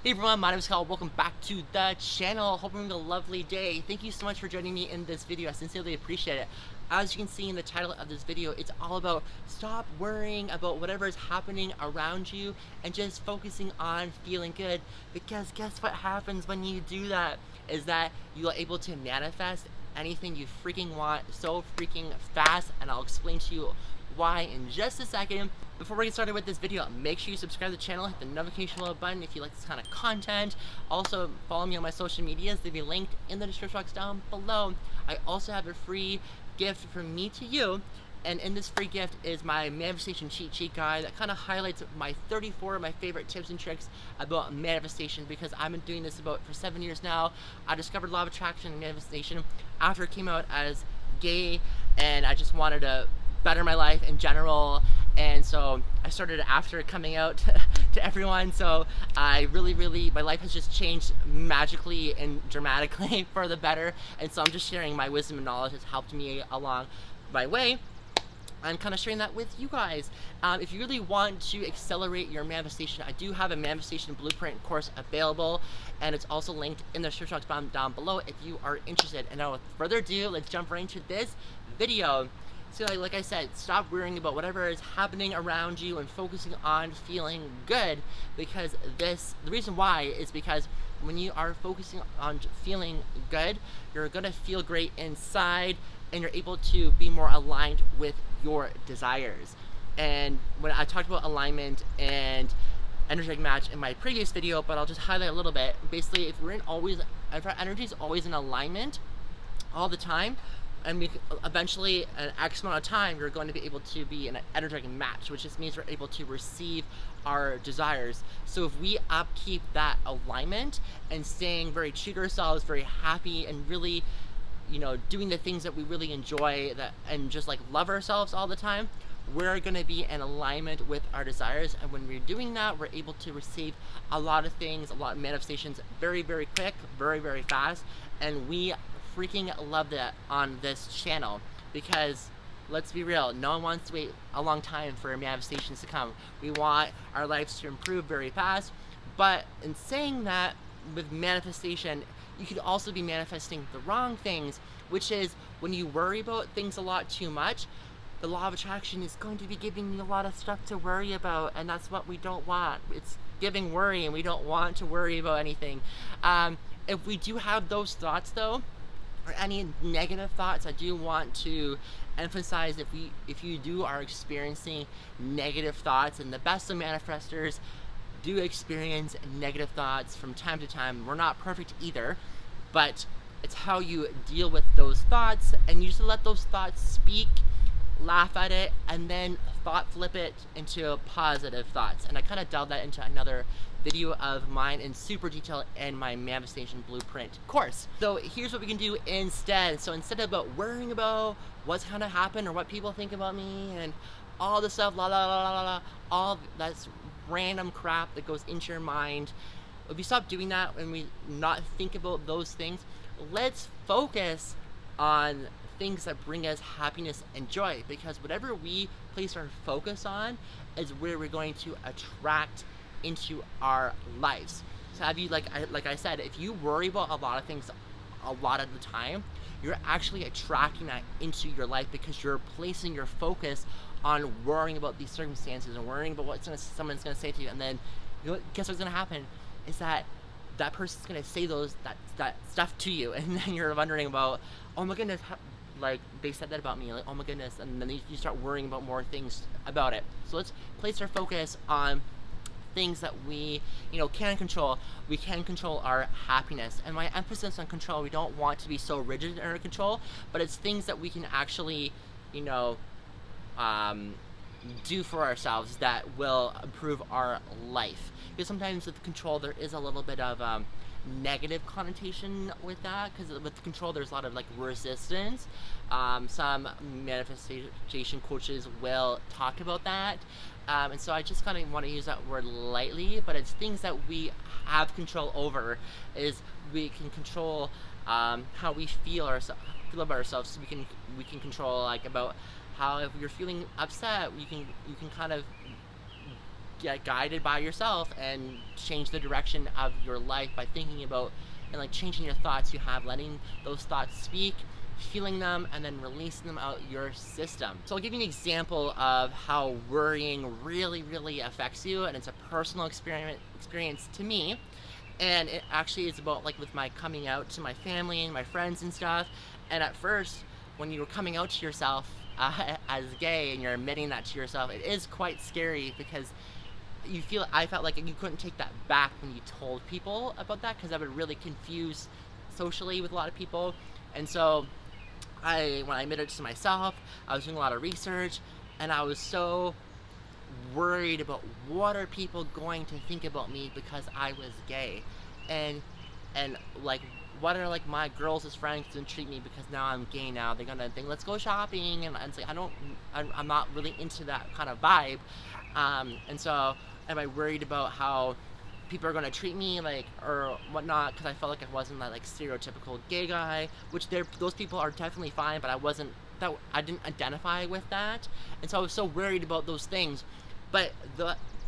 Hey everyone, my name is Kyle. Welcome back to the channel. Hope you're having a lovely day. Thank you so much for joining me in this video. I sincerely appreciate it. As you can see in the title of this video, it's all about stop worrying about whatever is happening around you and just focusing on feeling good. Because guess what happens when you do that is that you are able to manifest anything you freaking want so freaking fast, and I'll explain to you why in just a second. Before we get started with this video, make sure you subscribe to the channel, hit the notification bell button if you like this kind of content. Also, follow me on my social medias. They'll be linked in the description box down below. I also have a free gift from me to you, and in this free gift is my manifestation cheat sheet guide that kind of highlights my 34 of my favorite tips and tricks about manifestation, because I've been doing this for 7 years now. I discovered law of attraction and manifestation after it came out as gay, and I just wanted to better my life in general, and so I started after coming out to everyone. So I really my life has just changed magically and dramatically for the better, and so I'm just sharing my wisdom and knowledge has helped me along my way. I'm kind of sharing that with you guys. If you really want to accelerate your manifestation, I do have a manifestation blueprint course available, and it's also linked in the description box down below if you are interested. And now, with further ado, let's jump right into this video. So like I said, stop worrying about whatever is happening around you and focusing on feeling good, because the reason why is because when you are focusing on feeling good, you're gonna feel great inside, and you're able to be more aligned with your desires. And when I talked about alignment and energetic match in my previous video, but I'll just highlight a little bit. Basically, if our energy is always in alignment all the time, and eventually an X amount of time, you're going to be able to be in an energetic match, which just means we're able to receive our desires. So if we upkeep that alignment and staying very true to ourselves, very happy, and really, doing the things that we really enjoy, and just like love ourselves all the time, we're going to be in alignment with our desires. And when we're doing that, we're able to receive a lot of things, a lot of manifestations very quick, very fast. And we freaking love that on this channel, because let's be real, no one wants to wait a long time for manifestations to come. We want our lives to improve very fast. But in saying that, with manifestation, you could also be manifesting the wrong things, which is when you worry about things a lot too much, the law of attraction is going to be giving you a lot of stuff to worry about, and that's what we don't want. It's giving worry, and we don't want to worry about anything. If we do have those thoughts though, or any negative thoughts, I do want to emphasize, if you are experiencing negative thoughts, and the best of manifestors do experience negative thoughts from time to time. We're not perfect either, but it's how you deal with those thoughts, and you just let those thoughts speak, laugh at it, and then thought flip it into positive thoughts. And I kind of delved that into another video of mine in super detail in my manifestation blueprint course. So here's what we can do instead. So instead of about worrying about what's gonna happen or what people think about me and all the stuff, all that's random crap that goes into your mind, if we stop doing that and we not think about those things, let's focus on things that bring us happiness and joy, because whatever we place our focus on is where we're going to attract into our lives. So have you, like I said, if you worry about a lot of things a lot of the time, you're actually attracting that into your life, because you're placing your focus on worrying about these circumstances and worrying about what someone's going to say to you. And then guess what's going to happen is that person's going to say that stuff to you, and then you're wondering about, oh my goodness, like they said that about me, like oh my goodness, and then you start worrying about more things about it. So let's place our focus on things that we can control. We can control our happiness, and my emphasis on control, we don't want to be so rigid in our control, but it's things that we can actually do for ourselves that will improve our life. Because sometimes with control there is a little bit of negative connotation with that, because with control there's a lot of like resistance. Some manifestation coaches will talk about that, and so I just kind of want to use that word lightly, but it's things that we have control over. Is we can control how we feel about ourselves. So we can control, like, about how if you're feeling upset, you can kind of get guided by yourself and change the direction of your life by thinking about and like changing your thoughts you have, letting those thoughts speak, feeling them, and then releasing them out your system. So I'll give you an example of how worrying really affects you, and it's a personal experience to me. And it actually is about like with my coming out to my family and my friends and stuff. And at first, when you were coming out to yourself as gay and you're admitting that to yourself, it is quite scary because I felt like you couldn't take that back when you told people about that, because that would really confuse socially with a lot of people. And so when I admitted it to myself, I was doing a lot of research, and I was so worried about what are people going to think about me because I was gay, and like what are like my girls as friends gonna treat me because now I'm gay now. They're gonna think let's go shopping, and it's like I'm not really into that kind of vibe. And so am I worried about how people are gonna treat me like or whatnot, because I felt like I wasn't that like stereotypical gay guy, which those people are definitely fine, but I didn't identify with that. And so I was so worried about those things. But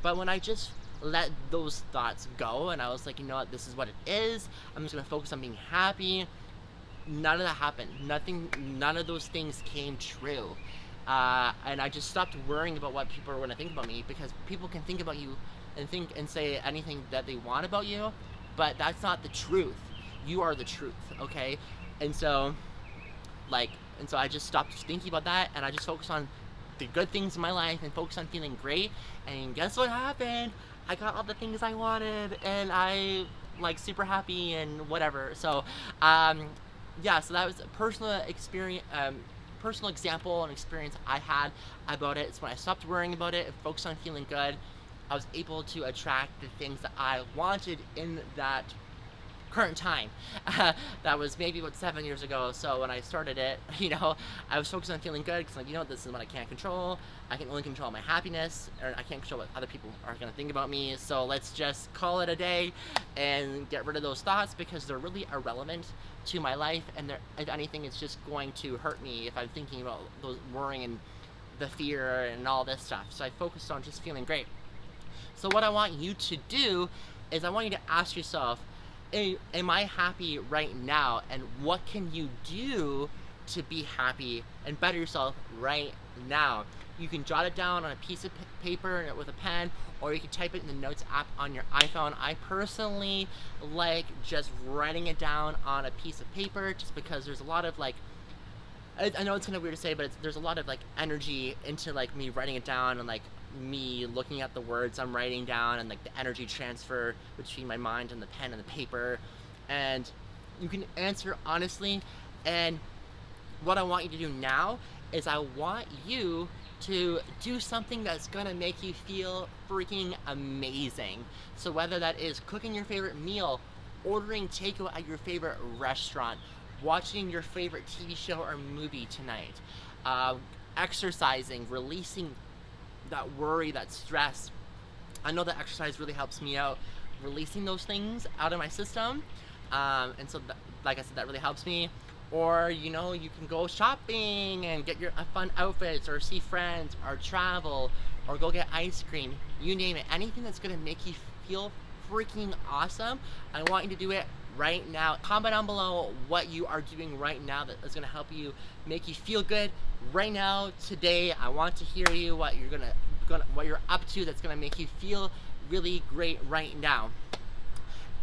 when I just let those thoughts go, and I was like, you know what, this is what it is, I'm just gonna focus on being happy, none of that happened. None of those things came true. And I just stopped worrying about what people are gonna think about me, because people can think about you and think and say anything that they want about you, but that's not the truth. You are the truth, okay? And so I just stopped thinking about that, and I just focused on the good things in my life and focused on feeling great. And guess what happened? I got all the things I wanted, and I like super happy and whatever. So yeah, so that was a personal experience, personal example and experience I had about it. It's when I stopped worrying about it and focused on feeling good, I was able to attract the things that I wanted in that current time. That was maybe about 7 years ago. So when I started it, I was focused on feeling good, because like, this is what I can't control. I can only control my happiness, or I can't control what other people are going to think about me. So let's just call it a day and get rid of those thoughts, because they're really irrelevant to my life, and if anything, it's just going to hurt me if I'm thinking about those worrying and the fear and all this stuff. So I focused on just feeling great. So what I want you to do is I want you to ask yourself, am I happy right now? And what can you do to be happy and better yourself right now? You can jot it down on a piece of paper with a pen, or you can type it in the notes app on your iPhone. I personally like just writing it down on a piece of paper, just because there's a lot of like, I know it's kind of weird to say, but there's a lot of like energy into like me writing it down, and like me looking at the words I'm writing down, and like the energy transfer between my mind and the pen and the paper. And you can answer honestly. And what I want you to do now is I want you to do something that's gonna make you feel freaking amazing. So whether that is cooking your favorite meal, ordering takeout at your favorite restaurant, watching your favorite TV show or movie tonight, exercising, releasing that worry, that stress. I know that exercise really helps me out, releasing those things out of my system. And so like I said, that really helps me. Or you can go shopping and get your fun outfits, or see friends, or travel, or go get ice cream, you name it. Anything that's gonna make you feel freaking awesome, I want you to do it right now. Comment down below what you are doing right now that is gonna help you make you feel good right now, today. I want to hear you, what you're up to that's gonna make you feel really great right now.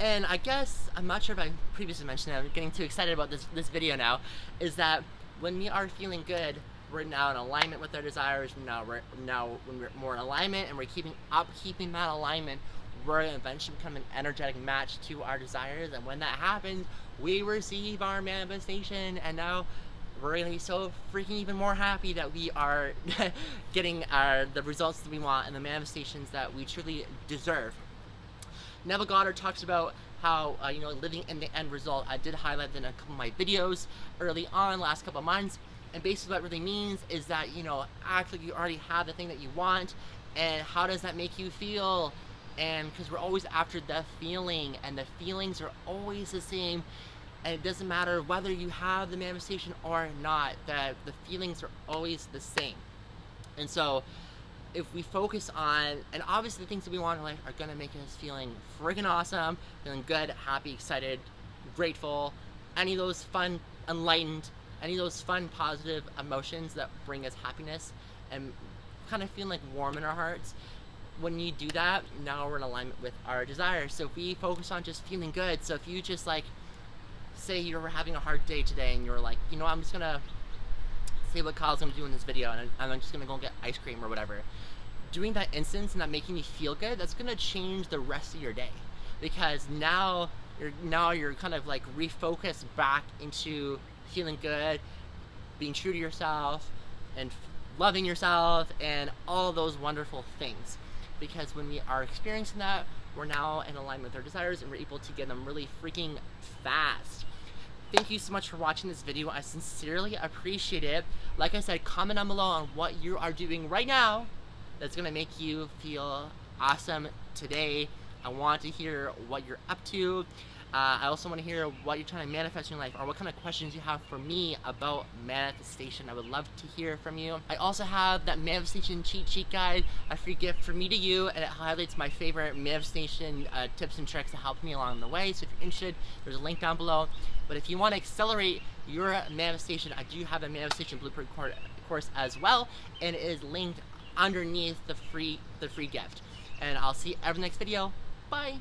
And I guess, I'm not sure if I previously mentioned it, I'm getting too excited about this video now, is that when we are feeling good, we're now in alignment with our desires. Now when we're more in alignment and we're keeping that alignment, we're going to eventually become an energetic match to our desires. And when that happens, we receive our manifestation, and now we're going to be so freaking even more happy that we are getting the results that we want and the manifestations that we truly deserve. Neville Goddard talks about how, living in the end result. I did highlight that in a couple of my videos early on, last couple of months. And basically what it really means is that, act like you already have the thing that you want. And how does that make you feel? And because we're always after the feeling, and the feelings are always the same. And it doesn't matter whether you have the manifestation or not, the feelings are always the same. And so if we focus on, and obviously the things that we want in life are gonna make us feeling freaking awesome, feeling good, happy, excited, grateful, any of those fun, enlightened, any of those fun, positive emotions that bring us happiness and kind of feeling like warm in our hearts. When you do that, now we're in alignment with our desires. So if we focus on just feeling good, so if you just like, say you were having a hard day today and you're like, you know, I'm just gonna say what Kyle's gonna do in this video and I'm just gonna go get ice cream or whatever. Doing that instance and that making you feel good, that's gonna change the rest of your day, because now you're kind of like refocused back into feeling good, being true to yourself, and loving yourself, and all those wonderful things. Because when we are experiencing that, we're now in alignment with our desires and we're able to get them really freaking fast. Thank you so much for watching this video. I sincerely appreciate it. Like I said, comment down below on what you are doing right now that's gonna make you feel awesome today. I want to hear what you're up to. I also want to hear what you're trying to manifest in your life, or what kind of questions you have for me about manifestation. I would love to hear from you. I also have that manifestation cheat sheet guide, a free gift from me to you, and it highlights my favorite manifestation tips and tricks to help me along the way. So if you're interested, there's a link down below. But if you want to accelerate your manifestation, I do have a manifestation blueprint course as well, and it is linked underneath the free gift. And I'll see you every next video. Bye.